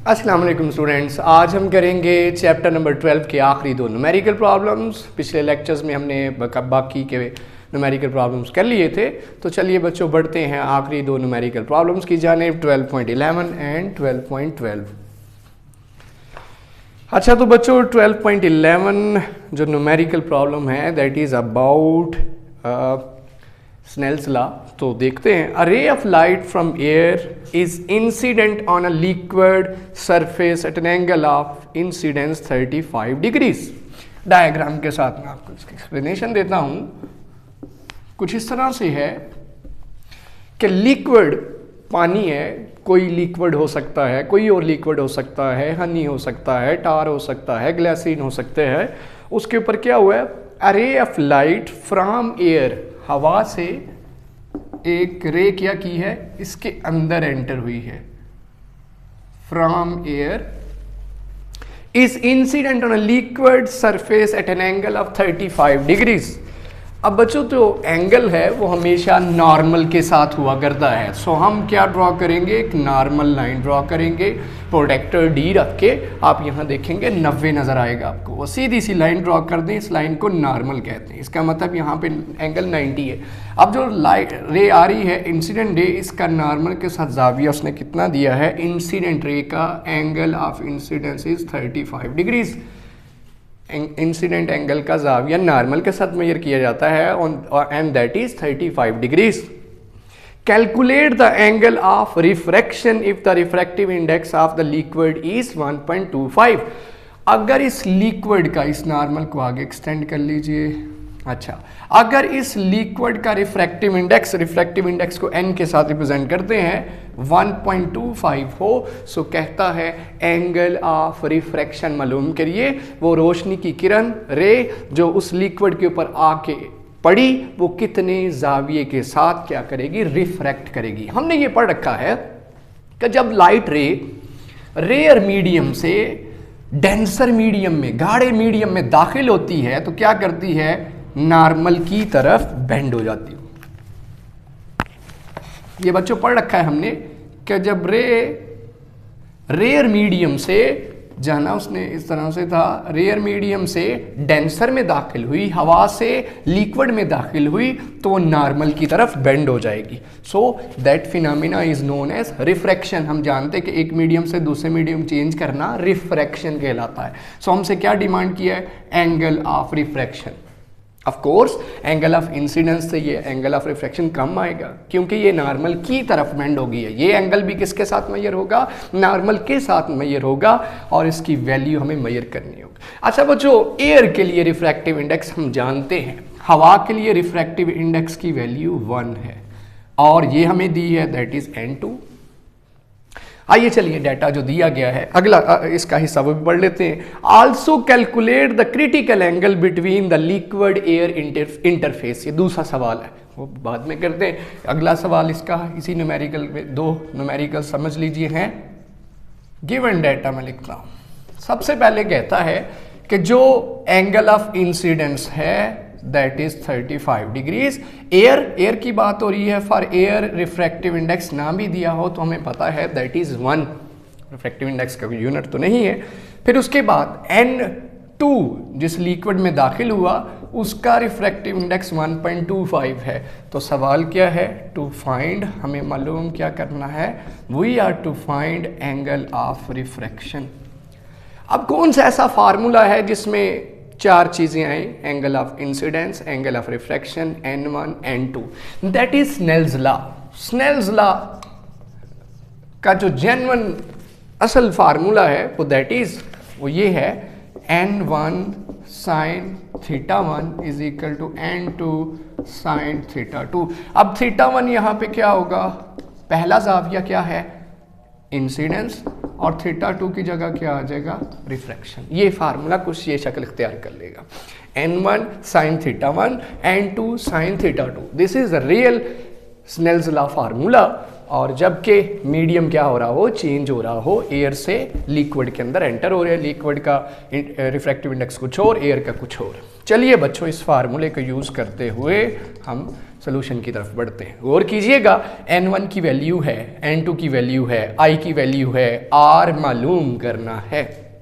अस्सलाम वालेकुम स्टूडेंट्स, आज हम करेंगे चैप्टर नंबर 12 के आखिरी दो न्यूमेरिकल प्रॉब्लम्स। पिछले लेक्चर्स में हमने बाकी के न्यूमेरिकल प्रॉब्लम्स कर लिए थे, तो चलिए बच्चों बढ़ते हैं आखिरी दो न्यूमेरिकल प्रॉब्लम्स की जानिब, 12.11 एंड 12.12। अच्छा तो बच्चों 12.11 जो न्यूमेरिकल प्रॉब्लम है that is about Snell's law. तो देखते हैं, a ray of light from air is incident on a liquid surface at an angle of incidence 35 degrees. Diagram के साथ मैं आपको इसकी एक्सप्लेनेशन देता हूँ। कुछ इस तरह से है कि लिक्विड पानी है, कोई लिक्विड हो सकता है, कोई और लिक्विड हो सकता है, हनी हो सकता है, टार हो सकता है, ग्लिसरीन हो सकते हैं। उसके ऊपर क्या हुआ है, अ ray of light from air, हवा से एक रे क्या की है, इसके अंदर एंटर हुई है, from air is incident on a liquid surface at an angle of 35 degrees. अब बच्चों तो एंगल है वो हमेशा नॉर्मल के साथ हुआ करता है, सो हम क्या ड्रॉ करेंगे, एक नॉर्मल लाइन ड्रॉ करेंगे, प्रोटेक्टर डी रख के। आप यहाँ देखेंगे 90 नज़र आएगा आपको, वो सीधी सी लाइन ड्रॉ कर दें, इस लाइन को नॉर्मल कहते हैं। इसका मतलब यहाँ पे एंगल 90 है। अब जो लाइट रे आ रही है इंसिडेंट रे, इसका नॉर्मल के साथ जाविया उसने कितना दिया है, इंसिडेंट रे का angle of incidence is 35 degrees. Incident angle का जाविया नॉर्मल के साथ मेजर किया जाता है and that is 35 degrees. Calculate the angle of refraction if the refractive index of the liquid is 1.25। अगर इस लिक्विड का, इस नॉर्मल को आगे एक्सटेंड कर लीजिए, अच्छा अगर इस लिक्विड का रिफ्रैक्टिव इंडेक्स को n के साथ रिप्रेजेंट करते हैं 1.25 हो, सो कहता है एंगल ऑफ रिफ्रैक्शन मालूम करिए। वो रोशनी की किरण रे जो उस लिक्विड के ऊपर आके पड़ी, वो कितने जाविये के साथ क्या करेगी, रिफ्रैक्ट करेगी। हमने ये पढ़ रखा है कि जब लाइट रे रेयर मीडियम से डेंसर मीडियम में, गाढ़े मीडियम में दाखिल होती है तो क्या करती है, नॉर्मल की तरफ बेंड हो जाती है। ये बच्चों पढ़ रखा है हमने कि जब रेयर मीडियम से जाना, उसने इस तरह से था, रेयर मीडियम से डेंसर में दाखिल हुई, हवा से लिक्विड में दाखिल हुई, तो वो नॉर्मल की तरफ बेंड हो जाएगी। So that phenomena is known as refraction. हम जानते हैं कि एक मीडियम से दूसरे मीडियम चेंज करना रिफ्रैक्शन कहलाता है। सो हमसे क्या डिमांड किया है, angle of refraction. Of course angle of incidence से ये एंगल ऑफ रिफ्रैक्शन कम आएगा क्योंकि ये नॉर्मल की तरफ बेंड होगी है। ये एंगल भी किसके साथ मेजर होगा, नॉर्मल के साथ मेजर होगा, और इसकी वैल्यू हमें मेजर करनी होगी। अच्छा बच्चों, एयर के लिए रिफ्रैक्टिव इंडेक्स हम जानते हैं, हवा के लिए रिफ्रैक्टिव इंडेक्स की वैल्यू 1 है और ये हमें दी है दैट इज n2। आइए चलिए डाटा जो दिया गया है, अगला इसका हिस्सा वो भी पढ़ लेते हैं। Also calculate the critical angle between the liquid air interface. ये दूसरा सवाल है, वो बाद में करते हैं। अगला सवाल इसका इसी न्यूमेरिकल में, दो न्यूमेरिकल समझ लीजिए हैं। गिवन डाटा मैं लिखता हूँ। सबसे पहले कहता है कि जो एंगल ऑफ इंसिडेंस है दैट इज 35 डिग्रीज। एयर की बात हो रही है, फॉर एयर रिफ्रैक्टिव इंडेक्स ना भी दिया हो तो हमें पता है दैट इज 1। रिफ्रैक्टिव इंडेक्स का कोई यूनिट तो नहीं है। फिर उसके बाद n2 जिस लिक्विड में दाखिल हुआ उसका रिफ्रैक्टिव इंडेक्स 1.25 है। तो सवाल क्या है, टू फाइंड, हमें मालूम क्या करना है, we are to find angle of refraction. अब कौन सा ऐसा फार्मूला है जिसमें चार चीजें आई, angle of incidence, angle of refraction, n1 n2, that is Snell's law. Snell's law का जो जेन्युइन असल फार्मूला है वो दैट इज, वो ये है, n1 sin θ1 is equal to n2 sin θ2। अब θ1 यहाँ पे क्या होगा, पहला जाविया क्या है, इंसिडेंस, और θ2 की जगह क्या आ जाएगा, रिफ्रैक्शन। ये फार्मूला कुछ ये शक्ल इख्तियार कर लेगा, n1 sin θ1, n2 sin θ2। This is the real Snell's law formula. और जबकि मीडियम क्या हो रहा हो, चेंज हो रहा हो, एयर से लिक्विड के अंदर एंटर हो रहा है, लिक्विड का रिफ्रैक्टिव इंडेक्स कुछ और, एयर का कुछ और। चलिए बच्चों, इस फार्मूले को यूज़ करते हुए हम सोल्यूशन की तरफ बढ़ते हैं। गौर कीजिएगा, n1 की वैल्यू है, n2 की वैल्यू है, i की वैल्यू है, r मालूम करना है।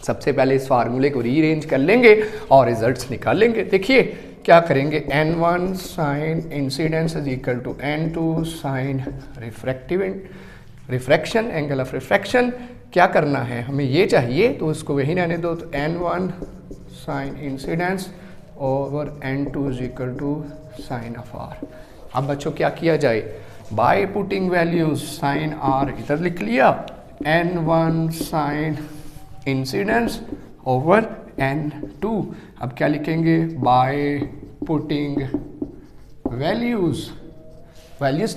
सबसे पहले इस फार्मूले को रीअरेंज कर लेंगे और रिजल्ट्स निकालेंगे। देखिए क्या करेंगे, n1 sine incidence is equal to n2 sine refraction, angle of refraction. क्या करना है, हमें ये चाहिए तो उसको वही रहने दो, तो n1 sine incidence over n2 is equal to sine of r। अब बच्चों क्या किया जाए, by putting values sine r इधर लिख लिया, n1 sine incidence over n2। अब क्या लिखेंगे, बाय पुटिंग वैल्यूज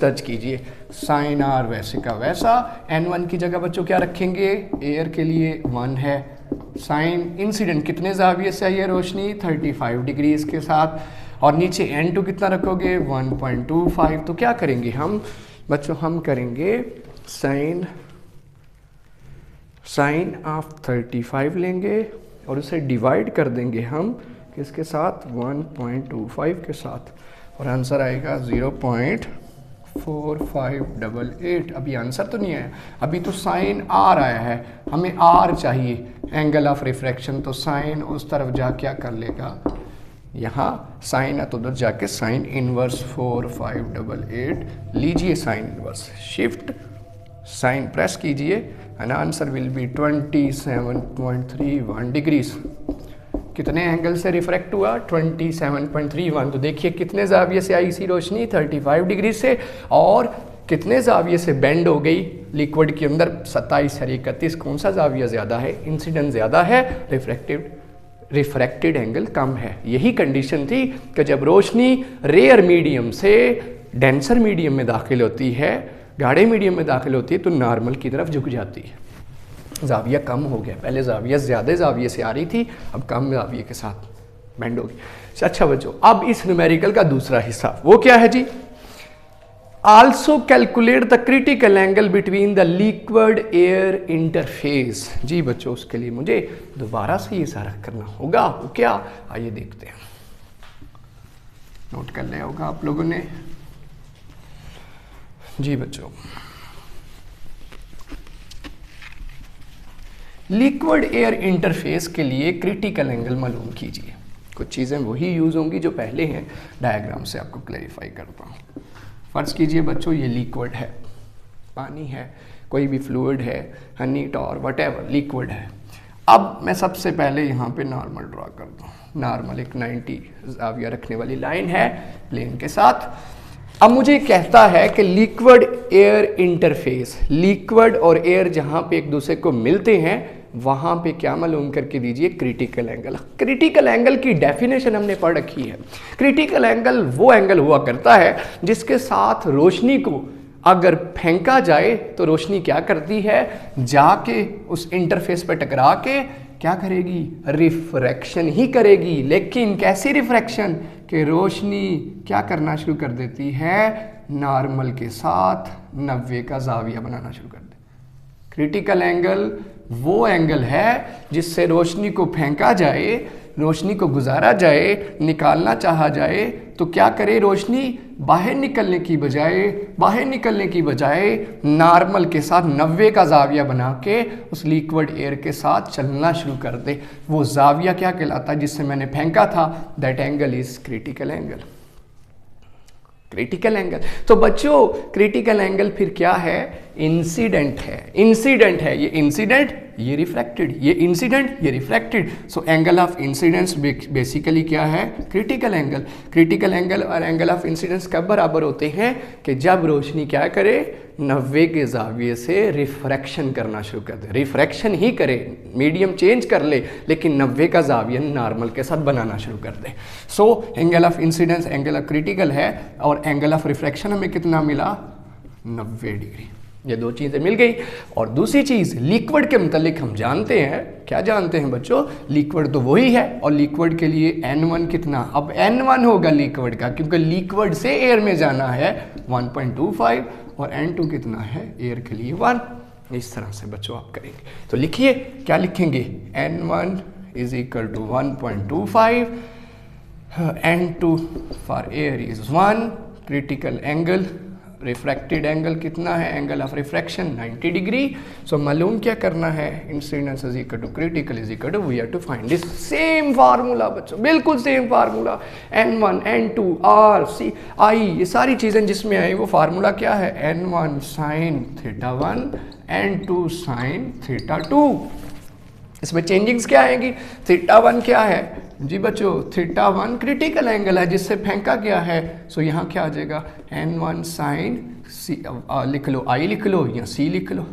दर्ज कीजिए, साइन r वैसे का वैसा, n1 की जगह बच्चों क्या रखेंगे, एयर के लिए 1 है, साइन इंसिडेंट कितने जाविये से आई है रोशनी, 35 डिग्री के साथ, और नीचे n2 कितना रखोगे, 1.25। तो क्या करेंगे हम बच्चों, हम करेंगे साइन ऑफ 35 लेंगे और उसे डिवाइड कर देंगे हम किसके साथ, 1.25 के साथ, और आंसर आएगा 0.4588। अभी आंसर तो नहीं आया, अभी तो साइन r आया है, हमें r चाहिए, एंगल ऑफ रिफ्रैक्शन। तो साइन उस तरफ जा क्या कर लेगा, यहाँ साइन है तो उधर जाके साइन इनवर्स 4588 लीजिए, sine inverse shift sine press कीजिए and answer will be 27.31 degrees. कितने एंगल से रिफ्रैक्ट हुआ, 27.31। तो देखिए कितने जाविये से आई इसी रोशनी, 35 डिग्री से, और कितने जाविये से बेंड हो गई लिक्विड के अंदर, 27 और 31। कौन सा जाविया ज़्यादा है, इंसिडेंट ज़्यादा है, रिफ्रैक्टेड एंगल कम है। यही कंडीशन थी कि जब रोशनी रेयर मीडियम से डेंसर मीडियम में दाखिल होती है, गाढ़े मीडियम में दाखिल होती है, तो नॉर्मल की तरफ झुक जाती है, जाविया कम हो गया। पहले जाविया ज़्यादा जाविये से आ रही थी, अब कम जाविये के साथ बेंड होगी। अच्छा बच्चों, अब इस न्यूमेरिकल का दूसरा हिस्सा वो क्या है जी, also calculate the critical angle between the liquid air interface. जी बच्चों, उसके लिए मुझे दोबारा से ये सारा करना होगा, वो क्या, आइए देखते हैं। नोट कर लिया होगा आप लोगों ने जी बच्चों, लिक्विड एयर इंटरफेस के लिए क्रिटिकल एंगल मालूम कीजिए। कुछ चीज़ें वही यूज़ होंगी जो पहले हैं, डायग्राम से आपको क्लैरिफाई करता हूँ। फर्ज कीजिए बच्चों, ये लिक्विड है, पानी है, कोई भी फ्लूइड है, हनीट और वटेवर लिक्विड है। अब मैं सबसे पहले यहाँ पे नॉर्मल ड्रॉ करता हूँ। नॉर्मल एक 90 जाविया रखने वाली लाइन है प्लेन के साथ। अब मुझे कहता है कि लिक्विड एयर इंटरफेस, लिक्विड और एयर जहाँ पे एक दूसरे को मिलते हैं वहाँ पे क्या मालूम करके दीजिए, क्रिटिकल एंगल। क्रिटिकल एंगल की डेफिनेशन हमने पढ़ रखी है। क्रिटिकल एंगल वो एंगल हुआ करता है जिसके साथ रोशनी को अगर फेंका जाए तो रोशनी क्या करती है, जाके उस इंटरफेस पे टकरा के क्या करेगी, रिफ्रैक्शन ही करेगी। लेकिन कैसी रिफ्रैक्शन, कि रोशनी क्या करना शुरू कर देती है, नॉर्मल के साथ 90 का जाविया बनाना शुरू कर दे। क्रिटिकल एंगल वो एंगल है जिससे रोशनी को फेंका जाए, रोशनी को गुजारा जाए, निकालना चाहा जाए तो क्या करे, रोशनी बाहर निकलने की बजाय नॉर्मल के साथ 90 का जाविया बना के उस लिक्विड एयर के साथ चलना शुरू कर दे। वो जाविया क्या कहलाता है जिससे मैंने फेंका था, that angle is critical angle. Critical angle, तो बच्चों क्रिटिकल एंगल फिर क्या है, इंसिडेंट है। इंसिडेंट है, ये इंसिडेंट, ये रिफ्लेक्टेड, ये इंसिडेंट, ये reflected. So angle of incidence basically क्या है, क्रिटिकल एंगल। क्रिटिकल एंगल और एंगल ऑफ इंसिडेंस कब बराबर होते हैं, कि जब रोशनी क्या करे, 90 के जाविये से रिफ्रैक्शन करना शुरू कर दे। रिफ्रैक्शन ही करे, मीडियम चेंज कर ले, लेकिन 90 का जाविया नॉर्मल के साथ बनाना शुरू कर दे। So angle of incidence angle of critical है, और एंगल ऑफ रिफ्रैक्शन हमें कितना मिला, 90 डिग्री। ये दो चीज़ें मिल गई। और दूसरी चीज़, लिक्विड के मुतालिक हम जानते हैं, क्या जानते हैं बच्चों, लिक्विड तो वही है, और लिक्विड के लिए N1 कितना, अब N1 होगा लिक्विड का, क्योंकि लिक्विड से एयर में जाना है 1.25, और n2 कितना है एयर के लिए 1। इस तरह से बच्चों आप करेंगे। तो लिखिए, क्या लिखेंगे, n1 is equal to 1.25, n2 for air is 1, critical angle refracted angle कितना है, angle of refraction 90 degree. So मालूम क्या करना है, incidence is equal to critical is equal to we have to find this same formula बच्चों, बिल्कुल same formula, n1 n2 r c i ये सारी चीज़ें जिसमें आई वो फार्मूला क्या है, n1 sin theta 1 n2 sin theta 2। इसमें चेंजिंग्स क्या आएंगी, थीटा 1 क्या है जी बच्चों, थीटा 1 क्रिटिकल एंगल है जिससे फेंका गया है। सो यहाँ क्या आ जाएगा, n1 साइन सी, लिख लो i लिख लो या c लिख लो,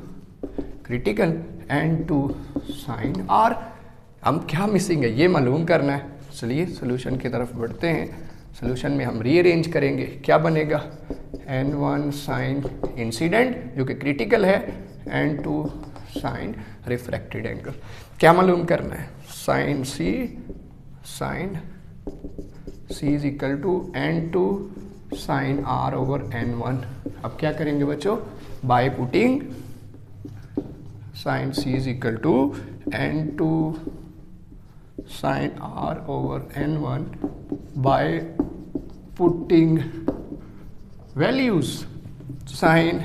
क्रिटिकल, n2 साइन r। हम क्या मिसिंग है ये मालूम करना है। चलिए सोल्यूशन की तरफ बढ़ते हैं। सोल्यूशन में हम रीअरेंज करेंगे, क्या बनेगा, n1 साइन इंसिडेंट जो कि क्रिटिकल है, n2 साइन रिफ्रैक्टेड एंगल। क्या मालूम करना है, sine c is equal to n2 sine r over n1। अब क्या करेंगे बच्चों, by putting sine c is equal to n2 sine r over n1 by putting values, sine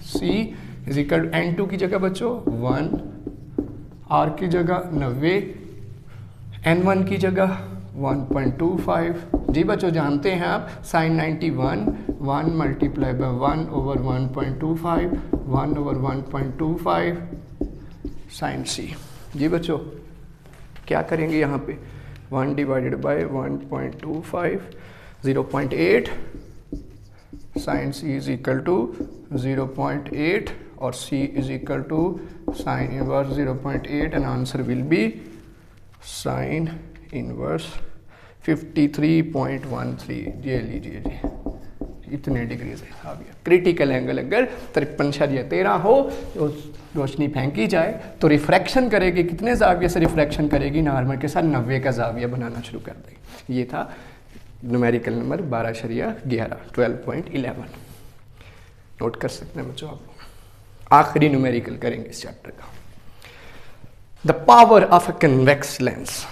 c is equal to n2 की जगह बच्चों 1, r की जगह 90, n1 की जगह 1.25। जी बच्चों जानते हैं आप, sine 91 1 multiply by 1 over 1.25 1 over 1.25 sine c। जी बच्चों क्या करेंगे यहाँ पे, 1 divided by 1.25 0.8, sine c is equal to 0.8 और c is equal to sine inverse 0.8 and answer will be sine inverse 53.13। ये लीजिए जी, इतने डिग्री से आ गया। क्रिटिकल एंगल अगर 53.13 हो तो रोशनी फेंकी जाए तो रिफ्रैक्शन करेगी, कितने जाविये से रिफ्रैक्शन करेगी, नॉर्मल के साथ 90 का जाविया बनाना शुरू कर देगी। ये था न्यूमेरिकल नंबर 12.11 12.11। नोट कर सकते हैं बच्चों आप। आखिरी न्यूमेरिकल करेंगे इस चैप्टर का, the power of a convex lens.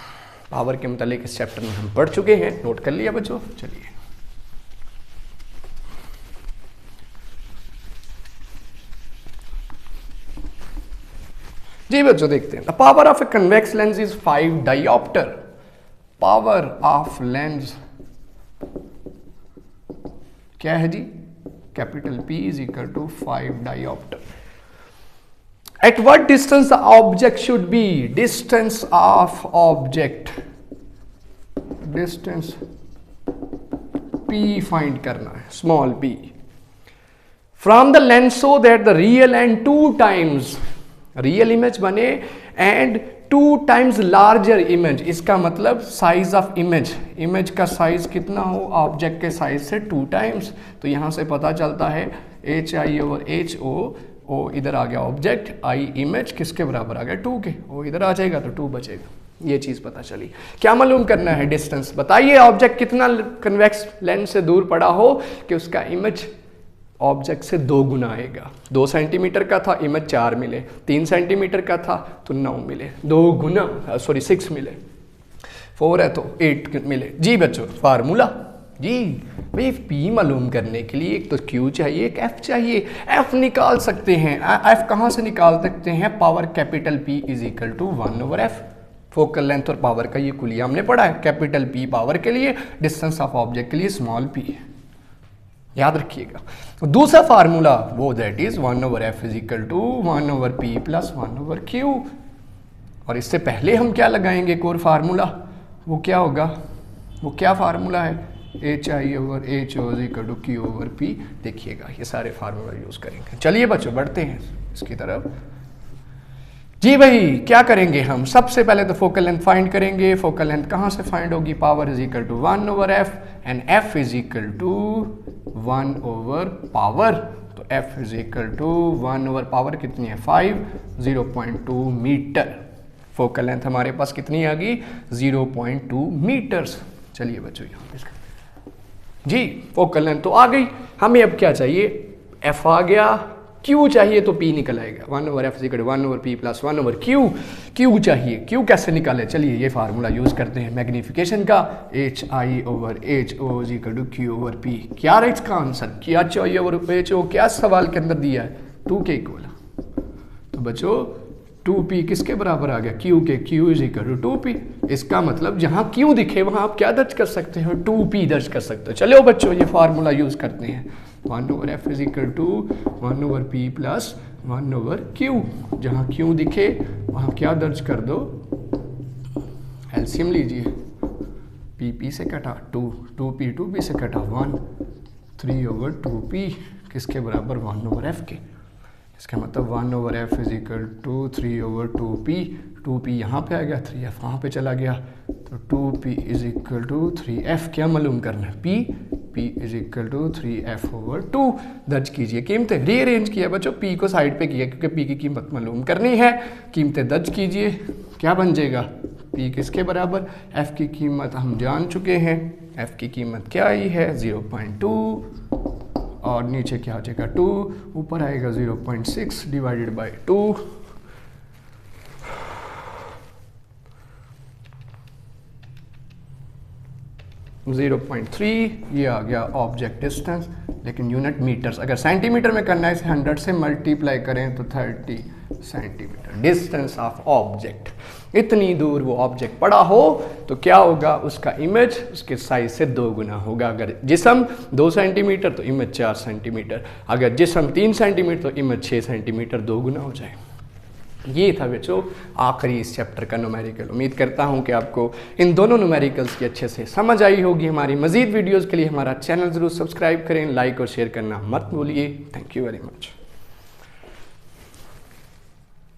Power के मुतालिक इस चैप्टर में हम पढ़ चुके हैं, नोट कर लिया बच्चों। चलिए जी बच्चों देखते हैं, the power of a convex lens is 5 dioptre. Power of lens क्या है जी, capital P is equal to 5 dioptre. At what distance the object should be? Distance of object, distance P find करना है, small p, from the lens so that the real and 2 times real image बने and 2 times larger image। इसका मतलब size of image का size कितना हो, object के size से 2 टाइम्स। तो यहां से पता चलता है HI ओवर HO, ओ इधर आ गया ऑब्जेक्ट, आई इमेज किसके बराबर आ गया, 2 के, ओ इधर आ जाएगा तो 2 बचेगा। ये चीज पता चली। क्या मालूम करना है, डिस्टेंस बताइए, ऑब्जेक्ट कितना कन्वेक्स लेंस से दूर पड़ा हो कि उसका इमेज ऑब्जेक्ट से 2 गुना आएगा। 2 सेंटीमीटर का था, इमेज 4 मिले, 3 सेंटीमीटर का था तो 9 मिले, 2 गुना 6 मिले, 4 है तो 8 मिले। जी बच्चों फार्मूला जी भाई, P मालूम करने के लिए एक तो Q चाहिए, एक F चाहिए। F निकाल सकते हैं, F कहाँ से निकाल सकते हैं, power capital P is equal to 1 over F। Focal length और पावर का ये कुलिया हमने पढ़ा है, कैपिटल P पावर के लिए, डिस्टेंस ऑफ ऑब्जेक्ट के लिए स्मॉल p, याद रखिएगा। दूसरा फार्मूला वो that is 1 over F is equal to 1 over P plus 1 over Q। और इससे पहले हम क्या लगाएंगे, एक और फार्मूला, वो क्या होगा, वो क्या फार्मूला है, HI over HO is equal to Q over P। देखिएगा ये सारे फार्मूला यूज करेंगे। चलिए बच्चों बढ़ते हैं इसकी तरफ। जी भाई क्या करेंगे हम, सबसे पहले तो फोकल लेंथ फाइंड करेंगे। फोकल लेंथ कहाँ से फाइंड होगी, power is equal to 1 over F and F is equal to 1 over power. तो F is equal to 1 over power कितनी है 5, 0.2 मीटर। फोकल लेंथ हमारे पास कितनी आ गई 0.2 मीटर्स। चलिए बच्चों यहाँ जी फोकल लेंथ तो आ गई, हमें अब क्या चाहिए, f आ गया, q चाहिए तो p निकल आएगा, 1/f = 1/p + 1/q। q चाहिए, q कैसे निकाले, चलिए ये फार्मूला यूज़ करते हैं मैग्नीफिकेशन का, HI/HO = q/p। क्या है इसका आंसर, क्या HI/HO क्या सवाल के अंदर दिया है, 2 के इक्वल। तो बच्चों 2p किसके बराबर आ गया, q के, q = 2p। इसका मतलब जहाँ q दिखे वहाँ आप क्या दर्ज कर सकते हो, 2p दर्ज कर सकते हो। चलो बच्चों ये फार्मूला यूज़ करते हैं, 1/f = 1/p + 1/q। जहाँ q दिखे वहाँ क्या दर्ज कर दो, एलसीएम लीजिए, p से कटा 2, 2p 2p से कटा 1, 3/2p किसके बराबर, 1/f के। इसका मतलब 1/f = 3/2p, 2p यहाँ पे आ गया, 3f वहाँ पे चला गया, तो 2p = 3f। क्या मालूम करना है, p = 3f/2 दर्ज कीजिए। कीमतें रीअरेंज किया बच्चों, p को साइड पे किया क्योंकि p की कीमत मालूम करनी है। कीमतें दर्ज कीजिए, क्या बन जाएगा, p किसके बराबर, f की कीमत हम जान चुके हैं, f की कीमत क्या आई है 0.2, और नीचे क्या आ जाएगा 2, ऊपर आएगा 0.6 / 2, ये आ गया ऑब्जेक्ट डिस्टेंस, लेकिन यूनिट मीटर्स। अगर सेंटीमीटर में करना है इसे 100 से मल्टीप्लाई करें तो 30 सेंटीमीटर डिस्टेंस ऑफ ऑब्जेक्ट। इतनी दूर वो ऑब्जेक्ट पड़ा हो तो क्या होगा, उसका इमेज उसके साइज से 2 गुना होगा। अगर जिस्म 2 सेंटीमीटर तो इमेज 4 सेंटीमीटर, अगर जिस्म 3 सेंटीमीटर तो इमेज 6 सेंटीमीटर, 2 गुना हो जाए। ये था बच्चों आखिरी इस चैप्टर का न्यूमेरिकल। उम्मीद करता हूँ कि आपको इन दोनों न्यूमेरिकल्स की अच्छे से समझ आई होगी। हमारी मज़ीद वीडियोज़ के लिए हमारा चैनल ज़रूर सब्सक्राइब करें, लाइक और शेयर करना मत भूलिए। Thank you very much.